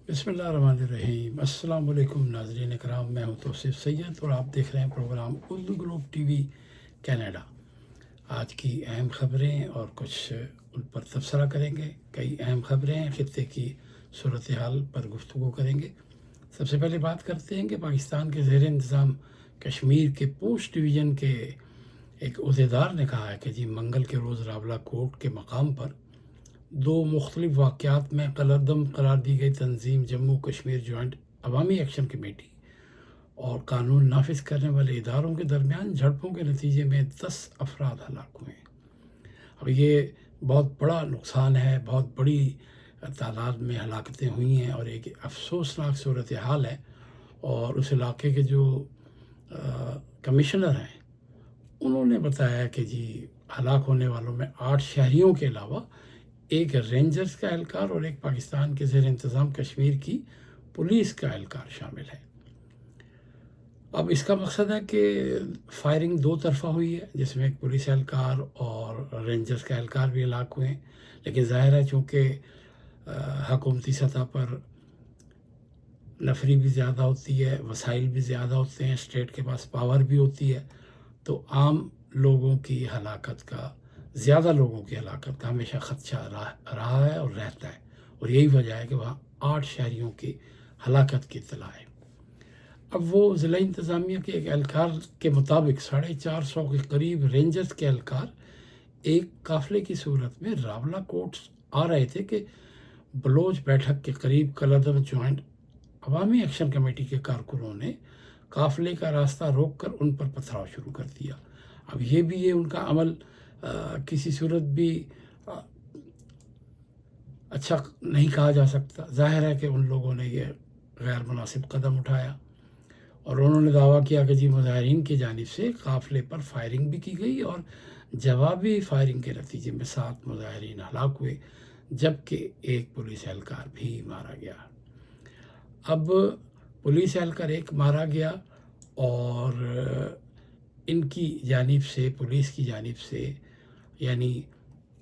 بسم اللہ الرحمن الرحیم۔ السلام علیکم ناظرین کرام، میں ہوں توصیف سید اور آپ دیکھ رہے ہیں programme Urdu globe TV Canada. آج کی اہم خبریں اور کچھ ان پر تبصرہ کریں گے۔ کئی اہم خبریں ہیں، خطے کی صورتحال پر گفتگو کریں گے۔ سب سے پہلے بات کرتے ہیں کہ پاکستان کے زیر انتظام کشمیر کے پونچھ ڈویژن کے ایک عہدیدار نے کہا ہے کہ منگل کے روز راولہ کوٹ کے مقام پر دو مختلف واقعات میں کالعدم قرار دی گئی تنظیم جموں کشمیر جوائنٹ عوامی ایکشن کمیٹی اور قانون نافذ کرنے والے اداروں کے درمیان جھڑپوں کے نتیجے میں 10 افراد ہلاک ہوئے ہیں۔ اب یہ بہت بڑا نقصان ہے، بہت بڑی تعداد میں ہلاکتیں ہوئی ہیں اور ایک افسوسناک صورتحال ہے۔ اور اس علاقے کے جو کمشنر ہیں انہوں نے بتایا کہ ہلاک ہونے والوں میں 8 شہریوں کے علاوہ ایک رینجرز کا اہلکار اور ایک پاکستان کے زیر انتظام کشمیر کی پولیس کا اہلکار شامل ہے۔ اب اس کا مقصد ہے کہ فائرنگ دو طرفہ ہوئی ہے، جس میں ایک پولیس اہلکار اور رینجرز کا اہلکار بھی ہلاک ہوئے ہیں، لیکن ظاہر ہے چونکہ حکومتی سطح پر نفری بھی زیادہ ہوتی ہے، وسائل بھی زیادہ ہوتے ہیں، اسٹیٹ کے پاس پاور بھی ہوتی ہے، تو عام لوگوں کی ہلاکت کا، زیادہ لوگوں کی ہلاکت کا ہمیشہ خدشہ رہا ہے اور رہتا ہے، اور یہی وجہ ہے کہ وہاں 8 شہریوں کی ہلاکت کی اطلاع ہے۔ اب وہ ضلع انتظامیہ کے ایک اہلکار کے مطابق 450 کے قریب رینجرز کے اہلکار ایک قافلے کی صورت میں راولہ کوٹ آ رہے تھے کہ بلوچ بیٹھک کے قریب کالعدم جوائنٹ عوامی ایکشن کمیٹی کے کارکنوں نے قافلے کا راستہ روک کر ان پر پتھراؤ شروع کر دیا۔ اب یہ ان کا عمل کسی صورت بھی اچھا نہیں کہا جا سکتا۔ ظاہر ہے کہ ان لوگوں نے یہ غیر مناسب قدم اٹھایا اور انہوں نے دعویٰ کیا کہ مظاہرین کی جانب سے قافلے پر فائرنگ بھی کی گئی اور جوابی فائرنگ کے نتیجے میں 7 مظاہرین ہلاک ہوئے، جبکہ ایک پولیس اہلکار بھی مارا گیا۔ اب پولیس اہلکار ایک مارا گیا اور ان کی جانب سے، پولیس کی جانب سے، یعنی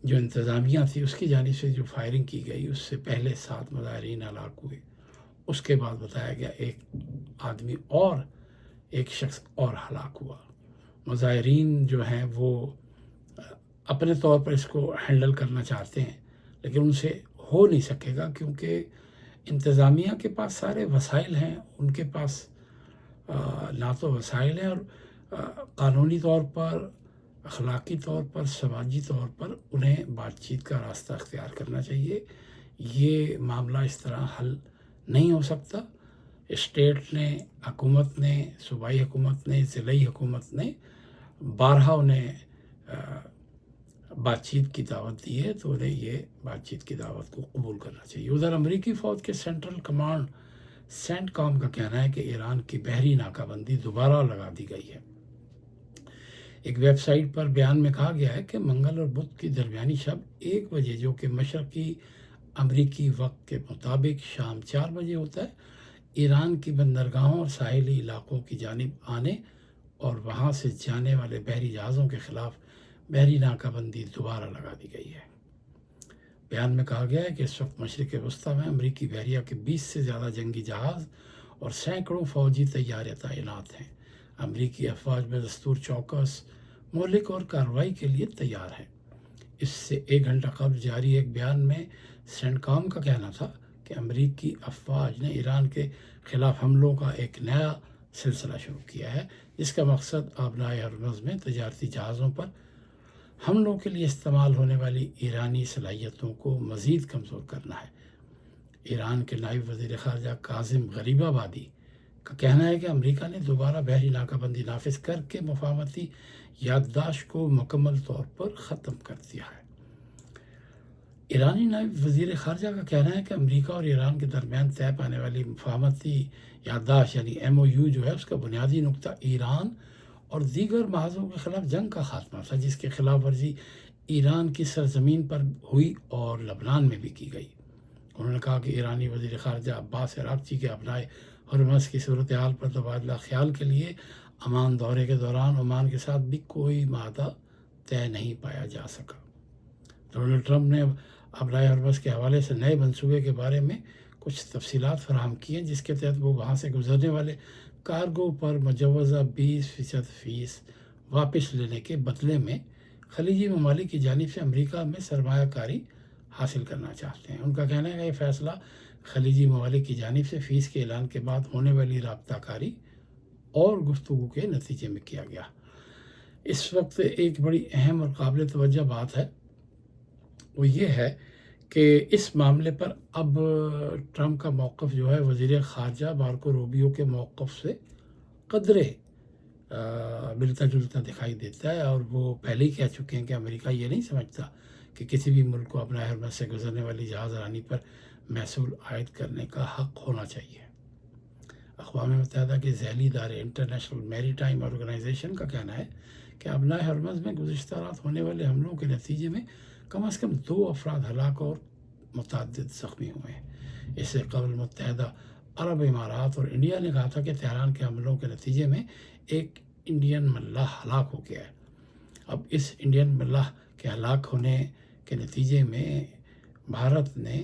جو انتظامیہ تھی اس کی جانب سے جو فائرنگ کی گئی اس سے پہلے 7 مظاہرین ہلاک ہوئے۔ اس کے بعد بتایا گیا ایک شخص اور ہلاک ہوا۔ مظاہرین جو ہیں وہ اپنے طور پر اس کو ہینڈل کرنا چاہتے ہیں، لیکن ان سے ہو نہیں سکے گا، کیونکہ انتظامیہ کے پاس سارے وسائل ہیں، ان کے پاس نہ تو وسائل ہیں اور قانونی طور پر، اخلاقی طور پر، سماجی طور پر انہیں بات چیت کا راستہ اختیار کرنا چاہیے۔ یہ معاملہ اس طرح حل نہیں ہو سکتا۔ اسٹیٹ نے، حکومت نے، صوبائی حکومت نے، ضلعی حکومت نے بارہا انہیں بات چیت کی دعوت دی ہے، تو انہیں یہ بات چیت کی دعوت کو قبول کرنا چاہیے۔ ادھر امریکی فوج کے سینٹرل کمانڈ سینٹ کام کا کہنا ہے کہ ایران کی بحری ناکہ بندی دوبارہ لگا دی گئی ہے۔ ایک ویب سائٹ پر بیان میں کہا گیا ہے کہ منگل اور بدھ کی درمیانی شب 1 بجے، جو کہ مشرقی امریکی وقت کے مطابق شام 4 بجے ہوتا ہے، ایران کی بندرگاہوں اور ساحلی علاقوں کی جانب آنے اور وہاں سے جانے والے بحری جہازوں کے خلاف بحری ناکہ بندی دوبارہ لگا دی گئی ہے۔ بیان میں کہا گیا ہے کہ اس وقت مشرق وسطیٰ میں امریکی بحریہ کے 20 سے زیادہ جنگی جہاز اور سینکڑوں فوجی طیارے تعینات ہیں۔ امریکی افواج بدستور چوکس، مہلک اور کارروائی کے لیے تیار ہے۔ اس سے 1 گھنٹہ قبل جاری ایک بیان میں سینٹ کام کا کہنا تھا کہ امریکی افواج نے ایران کے خلاف حملوں کا ایک نیا سلسلہ شروع کیا ہے، جس کا مقصد آبنائے ہرمز میں تجارتی جہازوں پر حملوں کے لیے استعمال ہونے والی ایرانی صلاحیتوں کو مزید کمزور کرنا ہے۔ ایران کے نائب وزیر خارجہ کاظم غریب آبادی کا کہنا ہے کہ امریکہ نے دوبارہ بحری ناکہ بندی نافذ کر کے مفاہمتی یادداشت کو مکمل طور پر ختم کر دیا ہے۔ ایرانی نائب وزیر خارجہ کا کہنا ہے کہ امریکہ اور ایران کے درمیان طے پانے والی مفاہمتی یادداشت یعنی MOU جو ہے، اس کا بنیادی نقطہ ایران اور دیگر محاذوں کے خلاف جنگ کا خاتمہ تھا، جس کی خلاف ورزی ایران کی سرزمین پر ہوئی اور لبنان میں بھی کی گئی۔ انہوں نے کہا کہ ایرانی وزیر خارجہ عباس عراقچی کے آبنائے ہرمز کی صورتحال پر تبادلہ خیال کے لیے امان دورے کے دوران عمان کے ساتھ بھی کوئی معاہدہ طے نہیں پایا جا سکا۔ ڈونلڈ ٹرمپ نے آبنائے ہرمز کے حوالے سے نئے منصوبے کے بارے میں کچھ تفصیلات فراہم کی ہیں، جس کے تحت وہ وہاں سے گزرنے والے کارگو پر مجوزہ 20% فیس واپس لینے کے بدلے میں خلیجی ممالک کی جانب سے امریکہ میں سرمایہ کاری حاصل کرنا چاہتے ہیں۔ ان کا کہنا ہے کہ یہ فیصلہ خلیجی ممالک کی جانب سے فیس کے اعلان کے بعد ہونے والی رابطہ کاری اور گفتگو کے نتیجے میں کیا گیا۔ اس وقت ایک بڑی اہم اور قابل توجہ بات ہے، وہ یہ ہے کہ اس معاملے پر اب ٹرمپ کا موقف جو ہے وزیر خارجہ مارکو روبیو کے موقف سے قدرے ملتا جلتا دکھائی دیتا ہے، اور وہ پہلے ہی کہہ چکے ہیں کہ امریکہ یہ نہیں سمجھتا کہ کسی بھی ملک کو اپنا حرمت سے گزرنے والی جہاز رانی پر محصول عائد کرنے کا حق ہونا چاہیے۔ اقوام متحدہ کے ذیلی ادارے انٹرنیشنل میری ٹائم آرگنائزیشن کا کہنا ہے کہ ابنائے حرمز میں گزشتہ رات ہونے والے حملوں کے نتیجے میں کم از کم 2 افراد ہلاک اور متعدد زخمی ہوئے ہیں۔ اس سے قبل متحدہ عرب امارات اور انڈیا نے کہا تھا کہ تہران کے حملوں کے نتیجے میں ایک انڈین ملاح ہلاک ہو گیا ہے۔ اب اس انڈین ملاح کے ہلاک ہونے کے نتیجے میں بھارت نے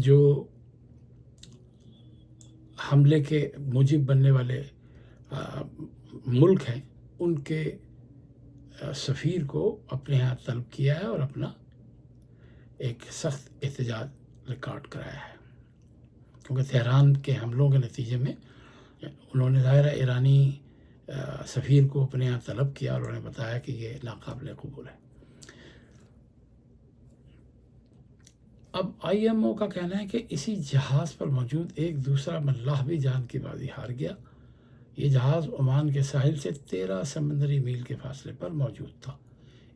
جو حملے کے موجب بننے والے ملک ہیں ان کے سفیر کو اپنے ہاں طلب کیا ہے اور اپنا ایک سخت احتجاج ریکارڈ کرایا ہے، کیونکہ تہران کے حملوں کے نتیجے میں انہوں نے ظاہر ایرانی سفیر کو اپنے یہاں طلب کیا اور انہوں نے بتایا کہ یہ ناقابل قبول ہے۔ اب آئی ایم او کا کہنا ہے کہ اسی جہاز پر موجود ایک دوسرا ملاح بھی جان کی بازی ہار گیا۔ یہ جہاز عمان کے ساحل سے 13 سمندری میل کے فاصلے پر موجود تھا۔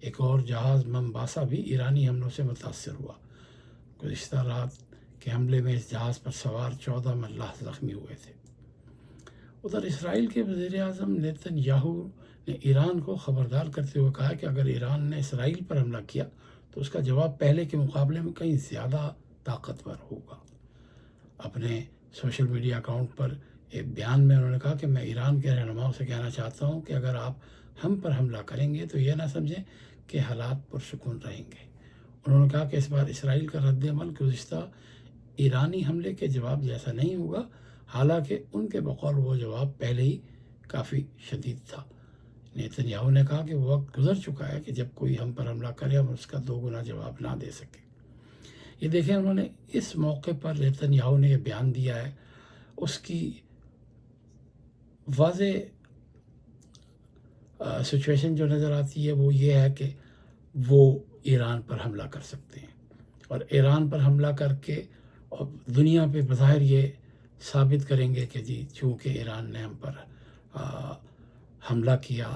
ایک اور جہاز ممباسا بھی ایرانی حملوں سے متاثر ہوا۔ گزشتہ رات کے حملے میں اس جہاز پر سوار 14 ملاح زخمی ہوئے تھے۔ ادھر اسرائیل کے وزیر اعظم نیتن یاہو نے ایران کو خبردار کرتے ہوئے کہا کہ اگر ایران نے اسرائیل پر حملہ کیا تو اس کا جواب پہلے کے مقابلے میں کہیں زیادہ طاقتور ہوگا۔ اپنے سوشل میڈیا اکاؤنٹ پر ایک بیان میں انہوں نے کہا کہ میں ایران کے رہنماؤں سے کہنا چاہتا ہوں کہ اگر آپ ہم پر حملہ کریں گے تو یہ نہ سمجھیں کہ حالات پرسکون رہیں گے۔ انہوں نے کہا کہ اس بار اسرائیل کا رد عمل گزشتہ ایرانی حملے کے جواب جیسا نہیں ہوگا، حالانکہ ان کے بقول وہ جواب پہلے ہی کافی شدید تھا۔ نیتن یاہو نے کہا کہ وہ وقت گزر چکا ہے کہ جب کوئی ہم پر حملہ کرے ہم اس کا 2 گنا جواب نہ دے سکے۔ یہ دیکھیں، انہوں نے اس موقع پر نیتن یاہو نے یہ بیان دیا ہے، اس کی واضح سچویشن جو نظر آتی ہے وہ یہ ہے کہ وہ ایران پر حملہ کر سکتے ہیں، اور ایران پر حملہ کر کے اور دنیا پہ بظاہر یہ ثابت کریں گے کہ جی چونکہ ایران نے ہم پر حملہ کیا،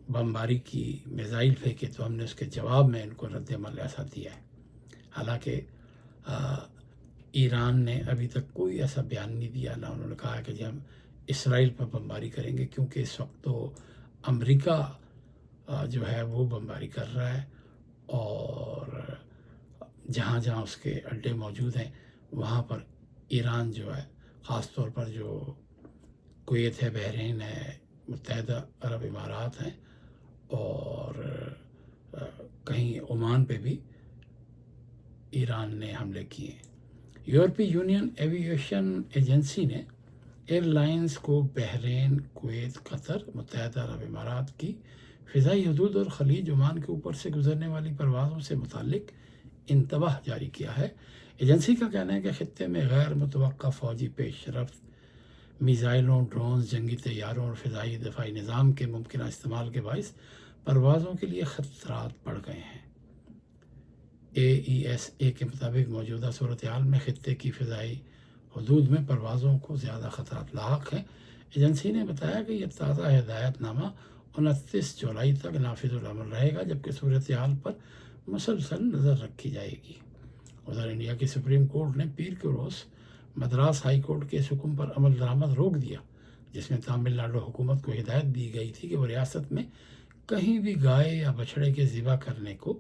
بمباری کی، میزائل پھینکے، تو ہم نے اس کے جواب میں ان کو رد عمل ایسا دیا ہے۔ حالانکہ ایران نے ابھی تک کوئی ایسا بیان نہیں دیا، نہ انہوں نے کہا کہ جی ہم اسرائیل پر بمباری کریں گے، کیونکہ اس وقت تو امریکہ جو ہے وہ بمباری کر رہا ہے، اور جہاں جہاں اس کے اڈے موجود ہیں وہاں پر ایران جو ہے، خاص طور پر جو کویت ہے، بحرین ہے، متحدہ عرب امارات ہیں، اور کہیں عمان پہ بھی ایران نے حملے کیے ہیں۔ یورپی یونین ایوییشن ایجنسی نے ایئر لائنز کو بحرین، کویت، قطر، متحدہ عرب امارات کی فضائی حدود اور خلیج عمان کے اوپر سے گزرنے والی پروازوں سے متعلق انتباہ جاری کیا ہے۔ ایجنسی کا کہنا ہے کہ خطے میں غیر متوقع فوجی پیش رفت، میزائلوں، ڈرونز، جنگی طیاروں اور فضائی دفاعی نظام کے ممکنہ استعمال کے باعث پروازوں کے لیے خطرات بڑھ گئے ہیں۔ AESA کے مطابق موجودہ صورتحال میں خطے کی فضائی حدود میں پروازوں کو زیادہ خطرات لاحق ہیں۔ ایجنسی نے بتایا کہ یہ تازہ ہدایت نامہ 29 جولائی تک نافذ العمل رہے گا، جبکہ صورتحال پر مسلسل نظر رکھی جائے گی۔ ادھر انڈیا کی سپریم کورٹ نے پیر کے روز مدراس ہائی کورٹ کے اس حکم پر عمل درآمد روک دیا، جس میں تامل ناڈو حکومت کو ہدایت دی گئی تھی کہ وہ ریاست میں کہیں بھی گائے یا بچھڑے کے ذبح کرنے کو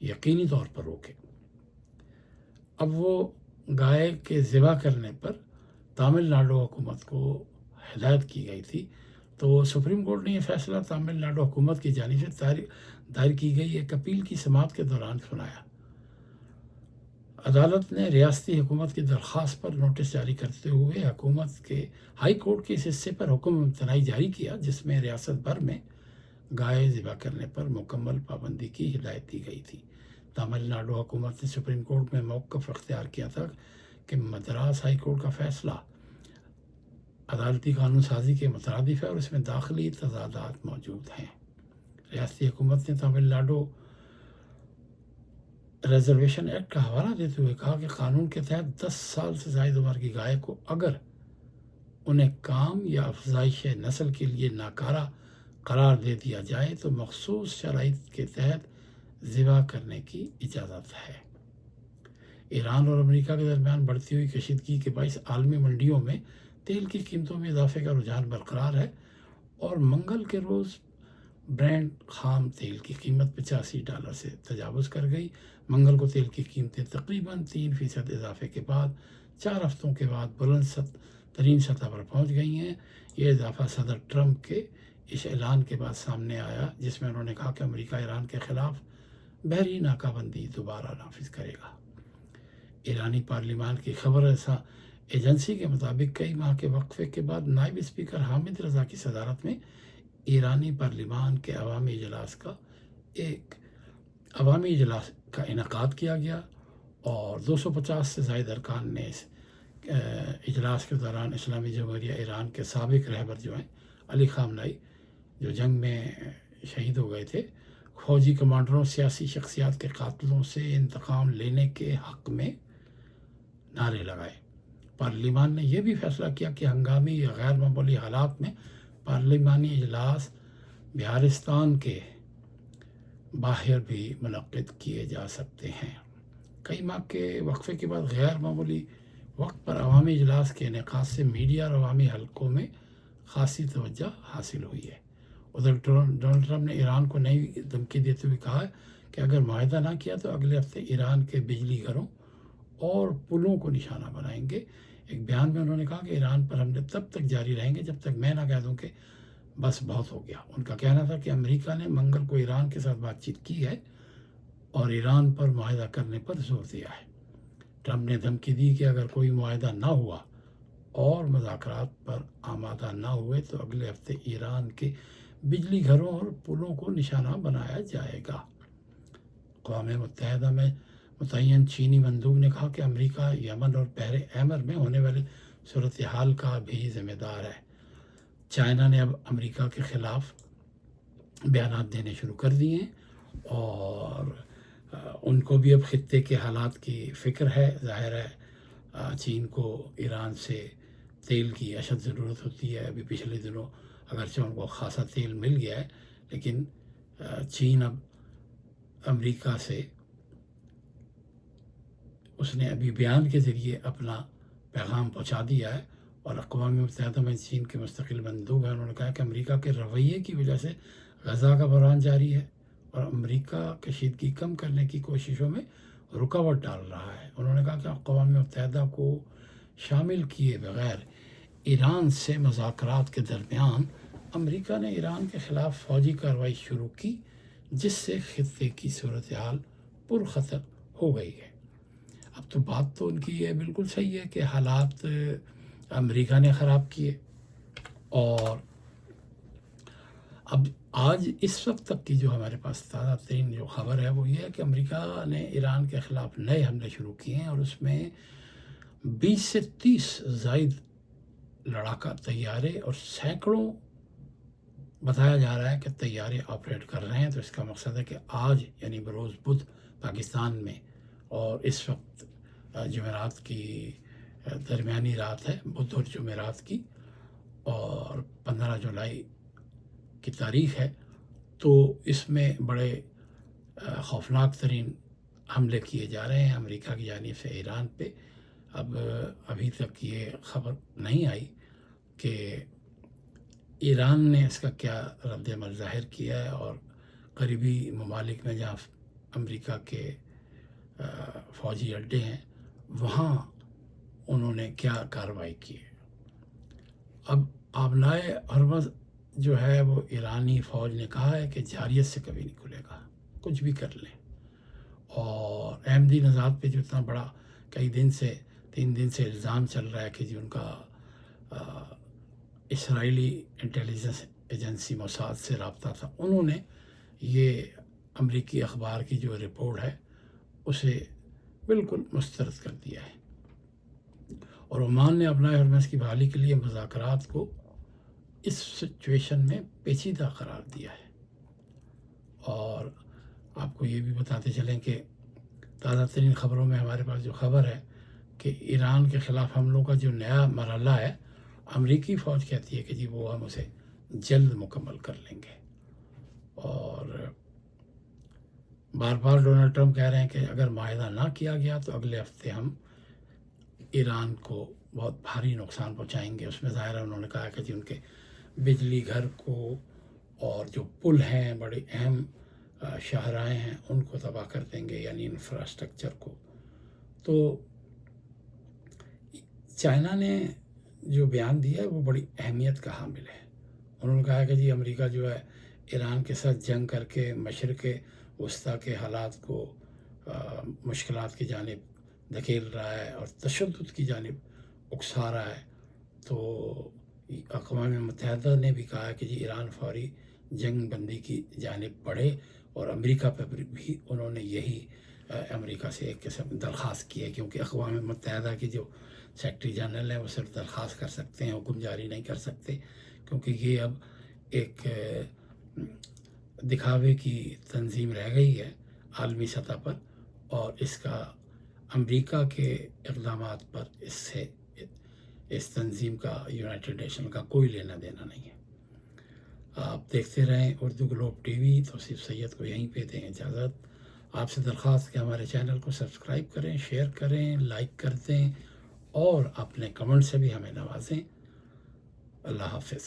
یقینی طور پر روکے۔ اب وہ گائے کے ذبح کرنے پر تامل ناڈو حکومت کو ہدایت کی گئی تھی، تو سپریم کورٹ نے یہ فیصلہ تامل ناڈو حکومت کی جانب سے دائر کی گئی ایک اپیل کی سماعت کے دوران سنایا۔ عدالت نے ریاستی حکومت کی درخواست پر نوٹس جاری کرتے ہوئے حکومت کے ہائی کورٹ کے اس حصے پر حکم امتناعی جاری کیا جس میں ریاست بھر میں گائے ذبح کرنے پر مکمل پابندی کی ہدایت دی گئی تھی۔ تمل ناڈو حکومت نے سپریم کورٹ میں موقف اختیار کیا تھا کہ مدراس ہائی کورٹ کا فیصلہ عدالتی قانون سازی کے مترادف ہے اور اس میں داخلی تضادات موجود ہیں۔ ریاستی حکومت نے تمل ناڈو ریزرویشن ایکٹ کا حوالہ دیتے ہوئے کہا کہ قانون کے تحت 10 سال سے زائد عمر کی گائے کو اگر انہیں کام یا افزائش نسل کے لیے ناکارہ قرار دے دیا جائے تو مخصوص شرائط کے تحت ذبح کرنے کی اجازت ہے۔ ایران اور امریکہ کے درمیان بڑھتی ہوئی کشیدگی کے باعث عالمی منڈیوں میں تیل کی قیمتوں میں اضافے کا رجحان برقرار ہے اور منگل کے روز برینڈ خام تیل کی قیمت $85 سے تجاوز کر گئی۔ منگل کو تیل کی قیمتیں تقریباً 3% اضافے کے بعد 4 ہفتوں کے بعد بلند ترین سطح پر پہنچ گئی ہیں۔ یہ اضافہ صدر ٹرمپ کے اس اعلان کے بعد سامنے آیا جس میں انہوں نے کہا کہ امریکہ ایران کے خلاف بحری ناکہ بندی دوبارہ نافذ کرے گا۔ ایرانی پارلیمان کی خبر رساں ایجنسی کے مطابق کئی ماہ کے وقفے کے بعد نائب اسپیکر حامد رضا کی صدارت میں ایرانی پارلیمان کے عوامی اجلاس کا انعقاد کیا گیا اور 250 سے زائد ارکان نے اس اجلاس کے دوران اسلامی جمہوریہ ایران کے سابق رہبر جو ہیں علی خامنائی جو جنگ میں شہید ہو گئے تھے، فوجی کمانڈروں، سیاسی شخصیات کے قاتلوں سے انتقام لینے کے حق میں نعرے لگائے۔ پارلیمان نے یہ بھی فیصلہ کیا کہ ہنگامی یا غیر معمولی حالات میں پارلیمانی اجلاس بہارستان کے باہر بھی منعقد کیے جا سکتے ہیں۔ کئی ماہ کے وقفے کے بعد غیر معمولی وقت پر عوامی اجلاس کے انعقاد سے میڈیا اور عوامی حلقوں میں خاصی توجہ حاصل ہوئی ہے۔ ادھر ڈونلڈ ٹرمپ نے ایران کو نئی دھمکی دیتے ہوئے کہا ہے کہ اگر معاہدہ نہ کیا تو اگلے ہفتے ایران کے بجلی گھروں اور پلوں کو نشانہ بنائیں گے۔ ایک بیان میں انہوں نے کہا کہ ایران پر حملے تب تک جاری رہیں گے جب تک میں نہ کہہ دوں کہ بس بہت ہو گیا۔ ان کا کہنا تھا کہ امریکہ نے منگل کو ایران کے ساتھ بات چیت کی ہے اور ایران پر معاہدہ کرنے پر زور دیا ہے۔ ٹرمپ نے دھمکی دی کہ اگر کوئی معاہدہ نہ ہوا اور مذاکرات پر آمادہ نہ ہوئے تو اگلے ہفتے ایران کے بجلی گھروں اور پلوں کو نشانہ بنایا جائے گا۔ اقوام متحدہ میں متعین چینی مندوب نے کہا کہ امریکہ یمن اور بحر احمر میں ہونے والی صورتحال کا بھی ذمہ دار ہے۔ چائنا نے اب امریکہ کے خلاف بیانات دینے شروع کر دیے ہیں اور ان کو بھی اب خطے کے حالات کی فکر ہے۔ ظاہر ہے چین کو ایران سے تیل کی اشد ضرورت ہوتی ہے۔ ابھی پچھلے دنوں اگرچہ ان کو خاصا تیل مل گیا ہے لیکن چین اب امریکہ سے اس نے ابھی بیان کے ذریعے اپنا پیغام پہنچا دیا ہے اور اقوام متحدہ میں چین کے مستقل مندوب ہیں۔ انہوں نے کہا کہ امریکہ کے رویے کی وجہ سے غزہ کا بحران جاری ہے اور امریکہ کشیدگی کم کرنے کی کوششوں میں رکاوٹ ڈال رہا ہے۔ انہوں نے کہا کہ اقوام متحدہ کو شامل کیے بغیر ایران سے مذاکرات کے درمیان امریکہ نے ایران کے خلاف فوجی کارروائی شروع کی جس سے خطے کی صورتحال پرخطر ہو گئی ہے۔ اب تو بات تو ان کی یہ بالکل صحیح ہے کہ حالات امریکہ نے خراب کیے اور اب آج اس وقت تک کی جو ہمارے پاس تازہ ترین جو خبر ہے وہ یہ ہے کہ امریکہ نے ایران کے خلاف نئے حملے شروع کیے ہیں اور اس میں 20 سے 30 زائد لڑاکا طیارے اور سینکڑوں بتایا جا رہا ہے کہ طیارے آپریٹ کر رہے ہیں۔ تو اس کا مقصد ہے کہ آج یعنی بروز بدھ پاکستان میں اور اس وقت جمعرات کی درمیانی رات ہے، بدھ اور جمعرات کی، اور 15 جولائی کی تاریخ ہے، تو اس میں بڑے خوفناک ترین حملے کیے جا رہے ہیں امریکہ کی جانب سے ایران پہ۔ اب ابھی تک یہ خبر نہیں آئی کہ ایران نے اس کا کیا رد عمل ظاہر کیا ہے اور قریبی ممالک میں جہاں امریکہ کے فوجی اڈے ہیں وہاں انہوں نے کیا کارروائی کی ہے۔ اب آبنائے ہرمز جو ہے وہ ایرانی فوج نے کہا ہے کہ جارحیت سے کبھی نہیں کھلے گا، کچھ بھی کر لیں، اور احمدی نژاد پہ جو اتنا بڑا کئی دن سے 3 دن سے الزام چل رہا ہے کہ جی ان کا اسرائیلی انٹیلیجنس ایجنسی موساد سے رابطہ تھا، انہوں نے یہ امریکی اخبار کی جو رپورٹ ہے اسے بالکل مسترد کر دیا ہے، اور عمان نے اپنا ہرمز کی بحالی کے لیے مذاکرات کو اس سچویشن میں پیچیدہ قرار دیا ہے۔ اور آپ کو یہ بھی بتاتے چلیں کہ تازہ ترین خبروں میں ہمارے پاس جو خبر ہے کہ ایران کے خلاف حملوں کا جو نیا مرحلہ ہے، امریکی فوج کہتی ہے کہ جی وہ ہم اسے جلد مکمل کر لیں گے، اور بار بار ڈونلڈ ٹرمپ کہہ رہے ہیں کہ اگر معاہدہ نہ کیا گیا تو اگلے ہفتے ہم ایران کو بہت بھاری نقصان پہنچائیں گے۔ اس میں ظاہر ہے انہوں نے کہا کہ جی ان کے بجلی گھر کو اور جو پل ہیں، بڑے اہم شاہراہیں ہیں، ان کو تباہ کر دیں گے، یعنی انفراسٹرکچر کو۔ تو چائنا نے جو بیان دیا ہے وہ بڑی اہمیت کا حامل ہے۔ انہوں نے کہا کہ جی امریکہ جو ہے ایران کے ساتھ جنگ کر کے مشرق وسطیٰ کے حالات کو مشکلات کی جانب دھکیل رہا ہے اور تشدد کی جانب اکسا رہا ہے۔ تو اقوام متحدہ نے بھی کہا کہ جی ایران فوری جنگ بندی کی جانب بڑھے، اور امریکہ پہ بھی انہوں نے یہی امریکہ سے ایک قسم درخواست کی ہے، کیونکہ اقوام متحدہ کی جو سیکرٹری جنرل ہیں وہ صرف درخواست کر سکتے ہیں، حکم جاری نہیں کر سکتے، کیونکہ یہ اب ایک دکھاوے کی تنظیم رہ گئی ہے عالمی سطح پر، اور اس کا امریکہ کے اقدامات پر اس تنظیم کا، یونائٹڈ نیشن کا کوئی لینا دینا نہیں ہے۔ آپ دیکھتے رہیں اردو گلوب ٹی وی۔ توصیف سید کو یہیں پہ دیں اجازت۔ آپ سے درخواست کہ ہمارے چینل کو سبسکرائب کریں، شیئر کریں، لائک کر دیں، اور اپنے کمنٹ سے بھی ہمیں نوازیں۔ اللہ حافظ۔